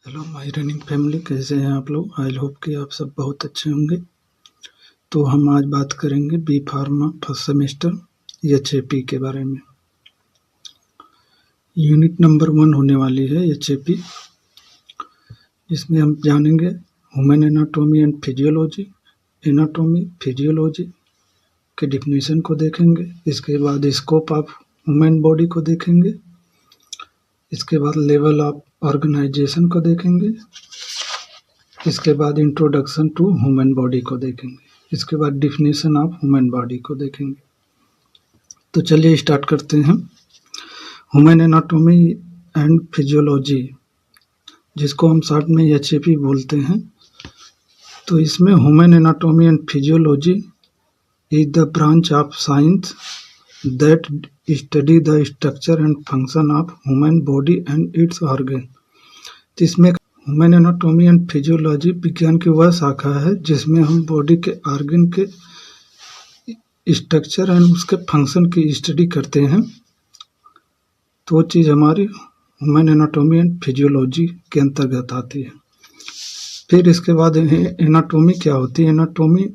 Hello my running family, कैसे हैं आप लोग। आई होप कि आप सब बहुत अच्छे होंगे। तो हम आज बात करेंगे B pharma first semester HAP के बारे में। यूनिट नंबर 1 होने वाली है एचएपी, जिसमें हम जानेंगे human anatomy and physiology. Anatomy physiology के डिफिनीशन को देखेंगे। इसके बाद स्कोप ऑफ ह्यूमन बॉडी को देखेंगे। इसके बाद लेवल ऑफ ऑर्गेनाइजेशन को देखेंगे। इसके बाद इंट्रोडक्शन टू ह्यूमन बॉडी को देखेंगे। इसके बाद डिफिनीशन ऑफ ह्यूमन बॉडी को देखेंगे। तो चलिए स्टार्ट करते हैं। ह्यूमन एनाटॉमी एंड फिजियोलॉजी, जिसको हम शॉर्ट में एचएपी बोलते हैं। तो इसमें human anatomy and physiology is the branch of science that study the structure and function of human body and it's organ. तो इसमें ह्यूमन एनाटॉमी एंड फिजियोलॉजी विज्ञान की वह शाखा है जिसमें हम बॉडी के ऑर्गन के स्ट्रक्चर एंड उसके फंक्शन की स्टडी करते हैं। तो वो चीज़ हमारी ह्यूमन एनाटॉमी एंड फिजियोलॉजी के अंतर्गत आती है। फिर इसके बाद एनाटॉमी क्या होती है। Anatomy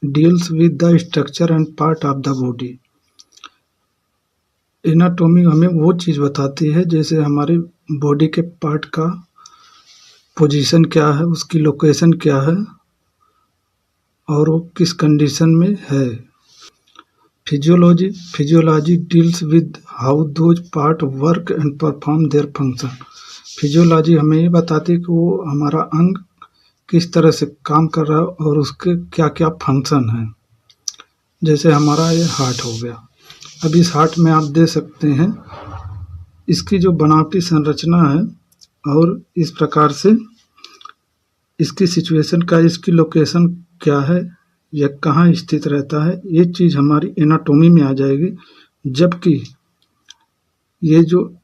deals with the structure and part of the body. Anatomy हमें वो चीज़ बताती है जैसे हमारे बॉडी के पार्ट का पोजीशन क्या है, उसकी लोकेशन क्या है और वो किस कंडीशन में है। Physiology deals with how those part work and perform their function. Physiology हमें ये बताती है कि वो हमारा अंग किस तरह से काम कर रहा है और उसके क्या क्या फंक्शन हैं। जैसे हमारा ये हार्ट हो गया। अब इस हार्ट में आप दे सकते हैं इसकी जो बनावटी संरचना है और इस प्रकार से इसकी सिचुएशन का, इसकी लोकेशन क्या है या कहाँ स्थित रहता है, ये चीज़ हमारी एनाटॉमी में आ जाएगी। जबकि ये जो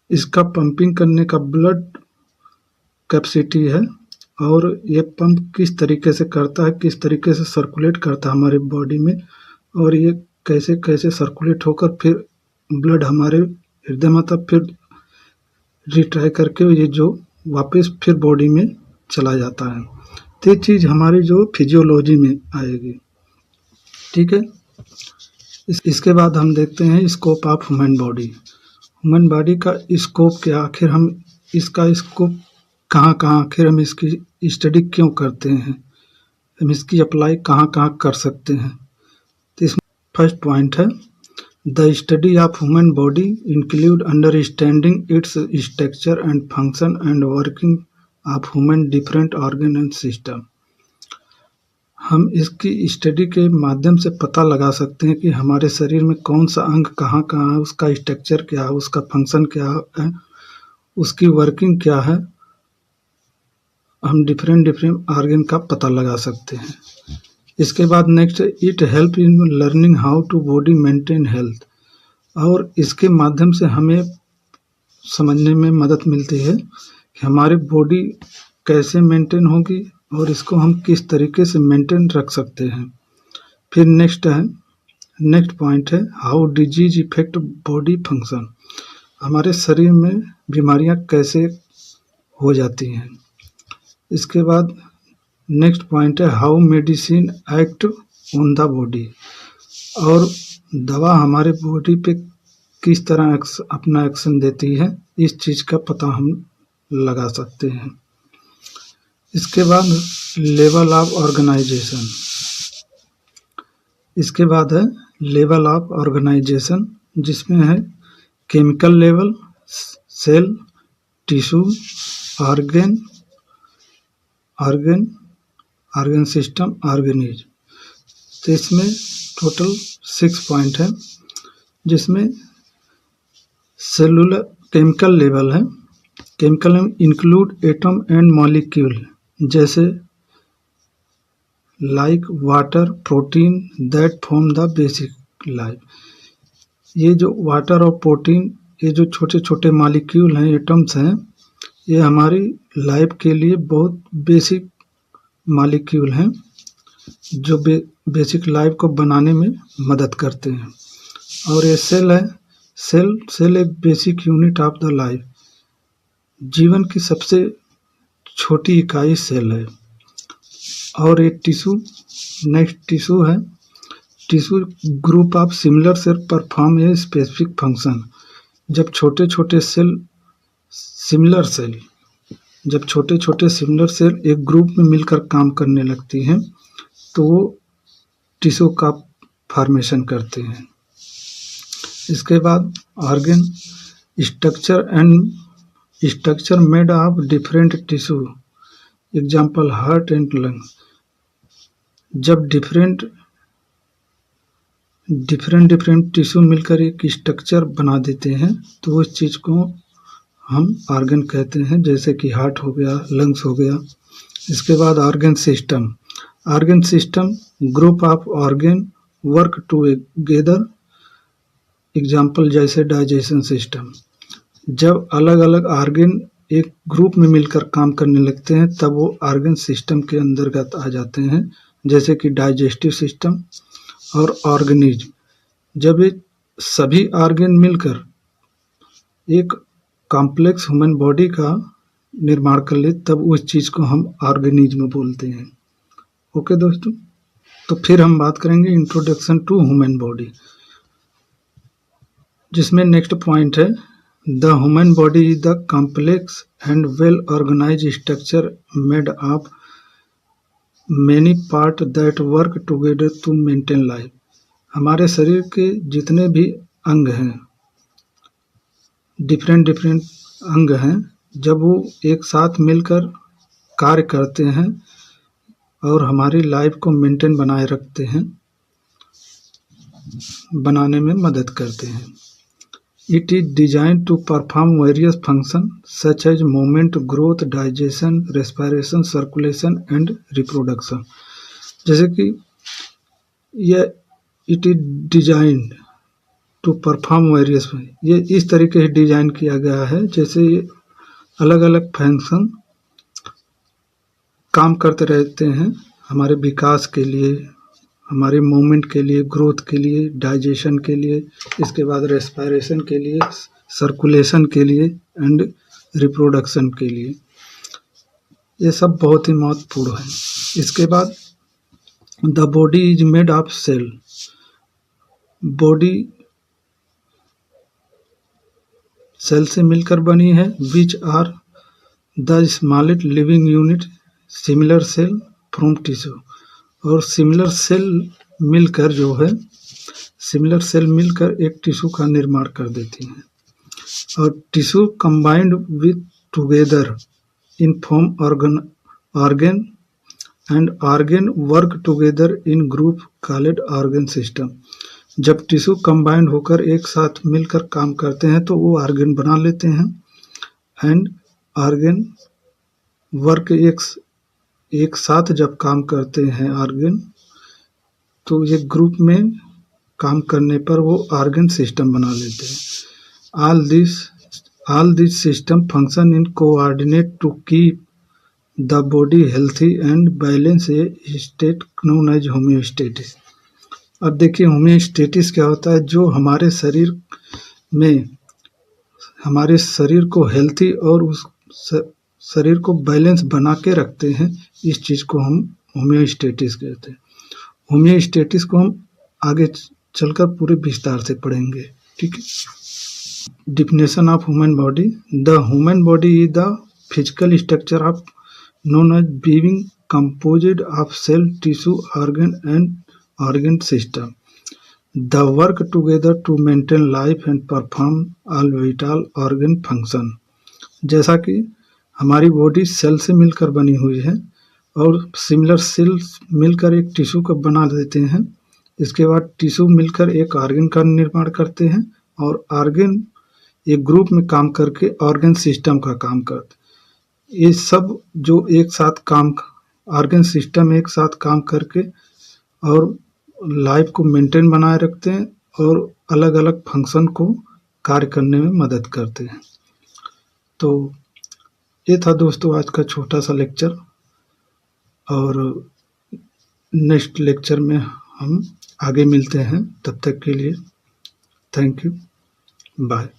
इसका पंपिंग करने का ब्लड कैपेसिटी है और ये पंप किस तरीके से करता है, किस तरीके से सर्कुलेट करता है हमारे बॉडी में, और ये कैसे कैसे सर्कुलेट होकर फिर ब्लड हमारे हृदय में तब फिर रिट्राई करके ये जो वापस फिर बॉडी में चला जाता है। तो ये चीज़ हमारी जो फिजियोलॉजी में आएगी। ठीक है। इसके बाद हम देखते हैं scope of human body. Human body का स्कोप क्या, आखिर हम इसका स्कोप कहाँ कहाँ, आखिर हम इसकी स्टडी क्यों करते हैं, हम इसकी अप्लाई कहाँ कहाँ कर सकते हैं। तो इसमें फर्स्ट पॉइंट है the study of human body include understanding its structure and function and working of human different organ and system. हम इसकी स्टडी के माध्यम से पता लगा सकते हैं कि हमारे शरीर में कौन सा अंग कहाँ कहाँ है, उसका स्ट्रक्चर क्या है, उसका फंक्शन क्या है, उसकी वर्किंग क्या है। हम डिफरेंट ऑर्गन का पता लगा सकते हैं। इसके बाद next, it help in learning how to body maintain health. और इसके माध्यम से हमें समझने में मदद मिलती है कि हमारी बॉडी कैसे मेंटेन होगी और इसको हम किस तरीके से मेंटेन रख सकते हैं। फिर नेक्स्ट पॉइंट है how disease effect body function. हमारे शरीर में बीमारियां कैसे हो जाती हैं। इसके बाद नेक्स्ट पॉइंट है how medicine act on the body. और दवा हमारे बॉडी पे किस तरह अपना एक्शन देती है, इस चीज़ का पता हम लगा सकते हैं। इसके बाद लेवल ऑफ ऑर्गेनाइजेशन। इसके बाद है लेवल ऑफ ऑर्गेनाइजेशन, जिसमें है chemical level, cell, tissue, organ system, organism. तो इसमें टोटल 6 पॉइंट है, जिसमें सेलुलर केमिकल लेवल है। Chemical include atom and molecule, जैसे like water, protein that form the basic life. ये जो वाटर और प्रोटीन, ये जो छोटे छोटे मॉलिक्यूल हैं, एटम्स हैं, ये हमारी लाइफ के लिए बहुत बेसिक मॉलिक्यूल हैं जो बेसिक लाइफ को बनाने में मदद करते हैं। और ये सेल है। सेल एक basic unit of the life. जीवन की सबसे छोटी इकाई सेल है। और एक टिश्यू, नेक्स्ट टिश्यू है। Tissue group of similar cell perform a specific function. जब छोटे छोटे सिमिलर सेल जब छोटे छोटे सिमिलर सेल एक ग्रुप में मिलकर काम करने लगती हैं तो वो टिश्यू का फॉर्मेशन करते हैं। इसके बाद organ structure made of different tissue, example heart and lung. जब डिफरेंट टिश्यू मिलकर एक स्ट्रक्चर बना देते हैं तो उस चीज़ को हम ऑर्गन कहते हैं, जैसे कि हार्ट हो गया, लंग्स हो गया। इसके बाद organ system group of organ work together, example जैसे डाइजेशन सिस्टम। जब अलग अलग ऑर्गन एक ग्रुप में मिलकर काम करने लगते हैं तब वो ऑर्गन सिस्टम के अंतर्गत आ जाते हैं, जैसे कि डाइजेस्टिव सिस्टम और ऑर्गेनिज्म। जब ये सभी ऑर्गन मिलकर एक कॉम्प्लेक्स ह्यूमन बॉडी का निर्माण कर ले तब उस चीज़ को हम ऑर्गेनिज्म बोलते हैं। ओके दोस्तों, तो फिर हम बात करेंगे इंट्रोडक्शन टू ह्यूमन बॉडी, जिसमें नेक्स्ट पॉइंट है the human body is the complex and well organize structure made of many part that work together to maintain life. हमारे शरीर के जितने भी अंग हैं, डिफरेंट अंग हैं, जब वो एक साथ मिलकर कार्य करते हैं और हमारी लाइफ को मेंटेन बनाने में मदद करते हैं। It is design to perform various function such as movement, growth, digestion, respiration, circulation and reproduction. जैसे कि यह it is designed to perform various, ये इस तरीके से डिजाइन किया गया है जैसे ये अलग अलग फंक्शन काम करते रहते हैं हमारे विकास के लिए, हमारे मूवमेंट के लिए, ग्रोथ के लिए, डाइजेशन के लिए, इसके बाद रेस्पिरेशन के लिए, सर्कुलेशन के लिए एंड रिप्रोडक्शन के लिए। ये सब बहुत ही महत्वपूर्ण है। इसके बाद the body is made of cell. Body cell से मिलकर बनी है, which are the smallest living unit similar cell from tissue. और सिमिलर सेल मिलकर एक टिश्यू का निर्माण कर देती हैं। और tissue combined with together in form organ and organ work together in group called organ system. जब टिश्यू कंबाइंड होकर एक साथ मिलकर काम करते हैं तो वो ऑर्गन बना लेते हैं एंड ऑर्गन वर्क एक साथ जब काम करते हैं ऑर्गन तो ये ग्रुप में काम करने पर वो ऑर्गन सिस्टम बना लेते हैं। All this system function in coordinate to keep the body healthy and balance a state known as homeostasis. अब देखिए होम्योस्टेटिस क्या होता है, जो हमारे शरीर को हेल्थी और उस शरीर को बैलेंस बना के रखते हैं, इस चीज़ को हम होम्योस्टेटिस कहते हैं। होम्योस्टेटिस को हम आगे चलकर पूरे विस्तार से पढ़ेंगे, ठीक है। Definition of human body. The human body is the physical structure of known as being composed of cell, tissue, organ and organ system. The work together to maintain life and perform all vital organ function. जैसा कि हमारी body cell से मिलकर बनी हुई है और similar sales मिलकर एक टिश्यू को बना देते हैं। इसके बाद टिश्यू मिलकर एक ऑर्गन का निर्माण करते हैं और ऑर्गन एक ग्रुप में काम करके ऑर्गन सिस्टम का काम करते हैं। ये सब जो एक साथ ऑर्गन सिस्टम एक साथ काम करके और लाइफ को मेंटेन बनाए रखते हैं और अलग अलग फंक्शन को कार्य करने में मदद करते हैं। तो ये था दोस्तों आज का छोटा सा लेक्चर, और नेक्स्ट लेक्चर में हम आगे मिलते हैं। तब तक के लिए थैंक यू, बाय।